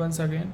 Once again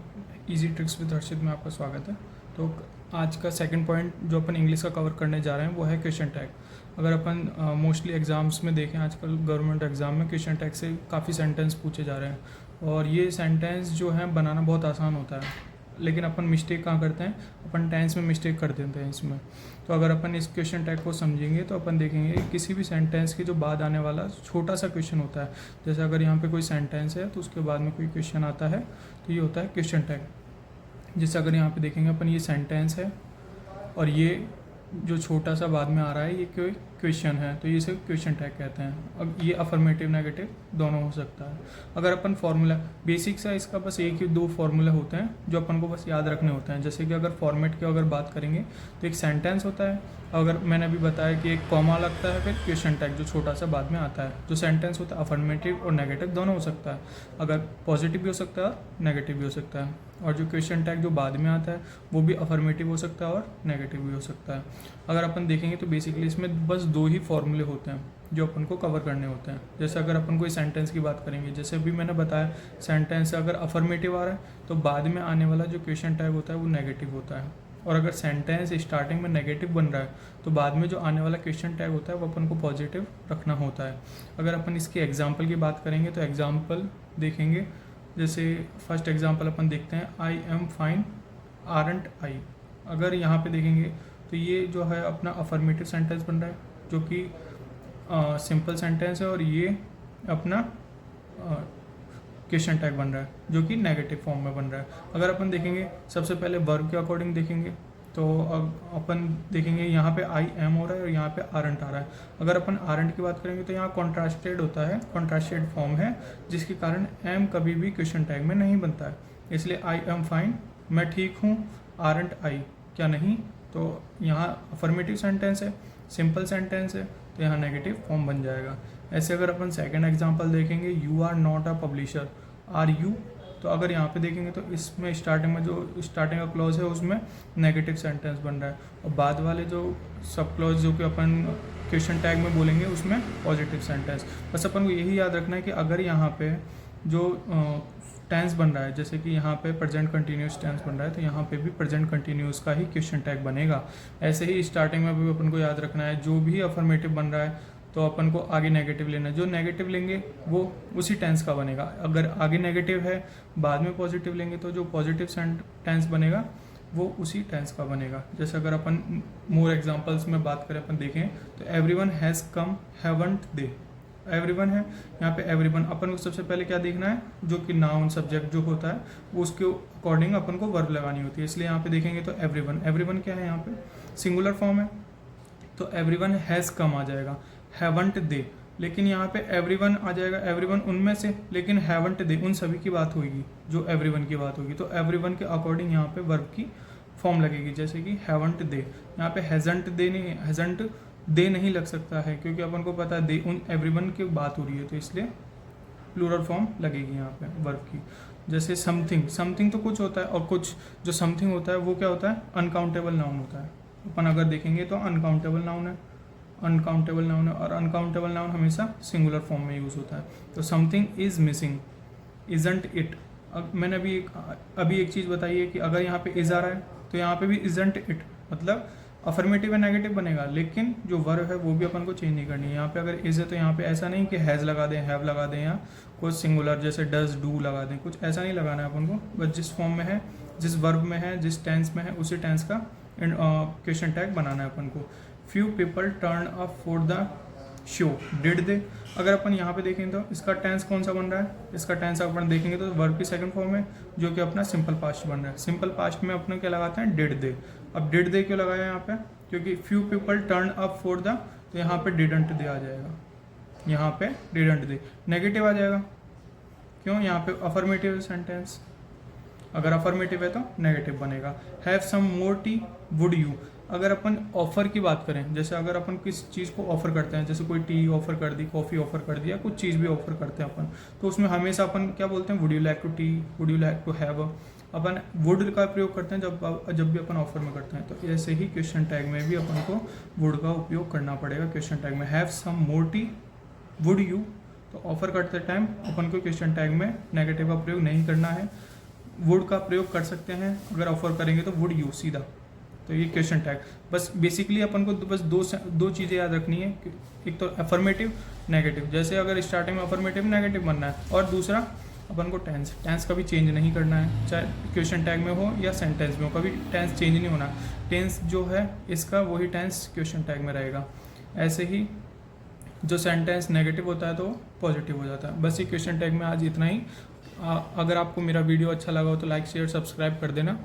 easy tricks with Harshit में आपका स्वागत है। तो आज का सेकंड पॉइंट जो अपन इंग्लिश का कवर करने जा रहे हैं वो है क्वेश्चन टैग। अगर अपन मोस्टली एग्ज़ाम्स में देखें, आजकल गवर्नमेंट एग्ज़ाम में क्वेश्चन टैग से काफ़ी सेंटेंस पूछे जा रहे हैं और ये सेंटेंस जो है बनाना बहुत आसान होता है, लेकिन अपन मिस्टेक कहाँ करते हैं, अपन टेंस में मिस्टेक कर देते हैं इसमें। तो अगर अपन इस क्वेश्चन टैग को समझेंगे तो अपन देखेंगे किसी भी सेंटेंस के जो बाद आने वाला छोटा सा क्वेश्चन होता है। जैसे अगर यहाँ पे कोई सेंटेंस है तो उसके बाद में कोई क्वेश्चन आता है तो ये होता है क्वेश्चन टैग। जैसे अगर यहाँ पे देखेंगे अपन, ये सेंटेंस है और ये जो छोटा सा बाद में आ रहा है ये कोई क्वेश्चन है, तो ये इसे क्वेश्चन टैग कहते हैं। अब ये अफर्मेटिव नेगेटिव दोनों हो सकता है। अगर अपन फार्मूला बेसिक सा इसका बस एक ही दो फार्मूले होते हैं जो अपन को बस याद रखने होते हैं। जैसे कि अगर फॉर्मेट की अगर बात करेंगे तो एक सेंटेंस होता है, अगर मैंने अभी बताया कि एक कॉमा लगता है, फिर क्वेश्चन टैग जो छोटा सा बाद में आता है। जो सेंटेंस होता है अफर्मेटिव और नेगेटिव दोनों हो सकता है, अगर पॉजिटिव भी हो सकता है और नेगेटिव भी हो सकता है। और जो क्वेश्चन टैग जो बाद में आता है वो भी अफर्मेटिव हो सकता है और नेगेटिव भी हो सकता है। अगर अपन देखेंगे तो बेसिकली इसमें बस दो ही फॉर्मूले होते हैं जो अपन को कवर करने होते हैं। जैसे अगर अपन कोई सेंटेंस की बात करेंगे, जैसे अभी मैंने बताया सेंटेंस अगर अफर्मेटिव आ रहा है तो बाद में आने वाला जो क्वेश्चन टैग होता है वो नेगेटिव होता है, और अगर सेंटेंस स्टार्टिंग में नेगेटिव बन रहा है तो बाद में जो आने वाला क्वेश्चन टैग होता है वो अपन को पॉजिटिव रखना होता है। अगर अपन इसके एग्जाम्पल की बात करेंगे तो एग्जाम्पल देखेंगे, जैसे फर्स्ट एग्जाम्पल अपन देखते हैं, आई एम फाइन आरंट आई। अगर यहाँ पे देखेंगे तो ये जो है अपना अफर्मेटिव सेंटेंस बन रहा है जो कि सिंपल सेंटेंस है, और ये अपना क्वेश्चन टैग बन रहा है जो कि नेगेटिव फॉर्म में बन रहा है। अगर अपन देखेंगे सबसे पहले वर्ब के अकॉर्डिंग देखेंगे तो अपन देखेंगे यहाँ पे आई एम हो रहा है और यहाँ पे आरंट आ रहा है। अगर अपन आरंट की बात करेंगे तो यहाँ कॉन्ट्रास्टेड होता है, कॉन्ट्रास्टेड फॉर्म है, जिसके कारण एम कभी भी क्वेश्चन टैग में नहीं बनता है। इसलिए आई एम फाइन, मैं ठीक हूँ, आरंट आई, क्या नहीं। तो यहाँ अफर्मेटिव सेंटेंस है, सिंपल सेंटेंस है, तो यहाँ नेगेटिव फॉर्म बन जाएगा। ऐसे अगर अपन सेकेंड एग्जाम्पल देखेंगे, you are not a publisher, are you. तो अगर यहाँ पे देखेंगे तो इसमें स्टार्टिंग में जो स्टार्टिंग का क्लॉज है उसमें नेगेटिव सेंटेंस बन रहा है, और बाद वाले जो सब क्लॉज जो कि अपन क्वेश्चन टैग में बोलेंगे उसमें पॉजिटिव सेंटेंस। बस अपन को यही याद रखना है कि अगर यहाँ पे जो टेंस बन रहा है, जैसे कि यहाँ पे प्रेजेंट कंटिन्यूस टेंस बन रहा है तो यहाँ पे भी प्रेजेंट कंटिन्यूस का ही क्वेश्चन टैग बनेगा। ऐसे ही स्टार्टिंग में भी अपन को याद रखना है, जो भी अफर्मेटिव बन रहा है तो अपन को आगे नेगेटिव लेना है, जो नेगेटिव लेंगे वो उसी टेंस का बनेगा। अगर आगे नेगेटिव है बाद में पॉजिटिव लेंगे तो जो पॉजिटिव टेंस बनेगा वो उसी टेंस का बनेगा। जैसे अगर अपन मोर एग्जांपल्स में बात करें, अपन देखें तो everyone has come, haven't they. Everyone है, यहाँ पे एवरीवन अपन को सबसे पहले क्या देखना है, जो कि नाउन सब्जेक्ट जो होता है वो उसके अकॉर्डिंग अपन को वर्ब लगानी होती है। इसलिए यहाँ पे देखेंगे तो एवरीवन, एवरीवन क्या है, यहाँ पे सिंगुलर फॉर्म है तो एवरीवन हैज़ कम आ जाएगा, हैवंट दे। लेकिन यहाँ पे एवरीवन आ जाएगा, एवरीवन उनमें से, लेकिन हैवंट दे उन सभी की बात होगी जो एवरीवन की बात होगी, तो एवरीवन के अकॉर्डिंग यहाँ पे वर्ब की फॉर्म लगेगी। जैसे कि हैवंट दे, यहाँ पे हैजंट दे नहीं, हैजंट दे नहीं लग सकता है क्योंकि अपन को पता है दे उन एवरीवन की बात हो रही है, तो इसलिए प्लूरल फॉर्म लगेगी यहाँ पे वर्ब की। जैसे समथिंग, समथिंग तो कुछ होता है, और कुछ जो समथिंग होता है वो क्या होता है, अनकाउंटेबल नाउन होता है। अपन अगर देखेंगे तो अनकाउंटेबल नाउन है, अनकाउंटेबल नाउन है, और अनकाउंटेबल नाउन हमेशा सिंगुलर फॉर्म में यूज़ होता है। तो something is missing, isn't it. मैंने अभी एक चीज़ बताई है कि अगर यहाँ पे इज आ रहा है तो यहाँ पे भी इजंट इट, मतलब अफर्मेटिव है नेगेटिव बनेगा, लेकिन जो वर्ब है वो भी अपन को चेंज नहीं करनी है। यहाँ पे अगर इज है तो यहाँ पे ऐसा नहीं कि हैज़ लगा दें, हैव लगा दें, या कुछ सिंगुलर जैसे डज डू लगा दें, कुछ ऐसा नहीं लगाना है अपन को। बस जिस फॉर्म में है, जिस वर्ब में है, जिस टेंस में है, उसी टेंस का क्वेश्चन टैग बनाना है अपन को। Few people turn up for the show, did they. अगर अपन यहाँ पे देखें तो इसका टेंस कौन सा बन रहा है, इसका टेंस अपन देखेंगे तो वर्ब की सेकंड फॉर्म है जो कि अपना सिंपल पास्ट बन रहा है। सिंपल पास्ट में अपने क्या लगाते हैं, डिड दे। अब डिड दे क्यों लगाया यहाँ पे, क्योंकि few people turn up for the, तो यहाँ पे डिडंट दे आ जाएगा, यहाँ पे डिडंट दे नेगेटिव आ जाएगा। क्यों, यहाँ पे अफर्मेटिव सेंटेंस, अगर अफर्मेटिव है तो नेगेटिव बनेगा। Have some more tea, would you. अगर अपन ऑफ़र की बात करें, जैसे अगर अपन किस चीज़ को ऑफ़र करते हैं, जैसे कोई टी ऑफ़र कर दी, कॉफ़ी ऑफ़र कर दिया, कुछ चीज़ भी ऑफ़र करते हैं अपन, तो उसमें हमेशा अपन क्या बोलते हैं, would you like to tea, would you like to have. अपन वुड का प्रयोग करते हैं जब भी अपन ऑफ़र में करते हैं। तो ऐसे ही क्वेश्चन टैग में भी अपन को वुड का उपयोग करना पड़ेगा। क्वेश्चन टैग में have some more tea, would you, तो ऑफ़र करते टाइम अपन को क्वेश्चन टैग में नेगेटिव का प्रयोग नहीं करना है। वुड का प्रयोग कर सकते हैं, अगर ऑफर करेंगे तो वुड यू सीधा। तो ये क्वेश्चन टैग बस बेसिकली अपन को बस दो चीज़ें याद रखनी है, एक तो अफर्मेटिव नेगेटिव, जैसे अगर स्टार्टिंग में अफर्मेटिव नेगेटिव बनना है, और दूसरा अपन को टेंस कभी चेंज नहीं करना है, चाहे क्वेश्चन टैग में हो या सेंटेंस में हो, कभी टेंस चेंज नहीं होना। टेंस जो है इसका वही टेंस क्वेश्चन टैग में रहेगा। ऐसे ही जो सेंटेंस नेगेटिव होता है तो पॉजिटिव हो जाता है। बस ये क्वेश्चन टैग में आज इतना ही। अगर आपको मेरा वीडियो अच्छा लगा हो तो लाइक शेयर सब्सक्राइब कर देना।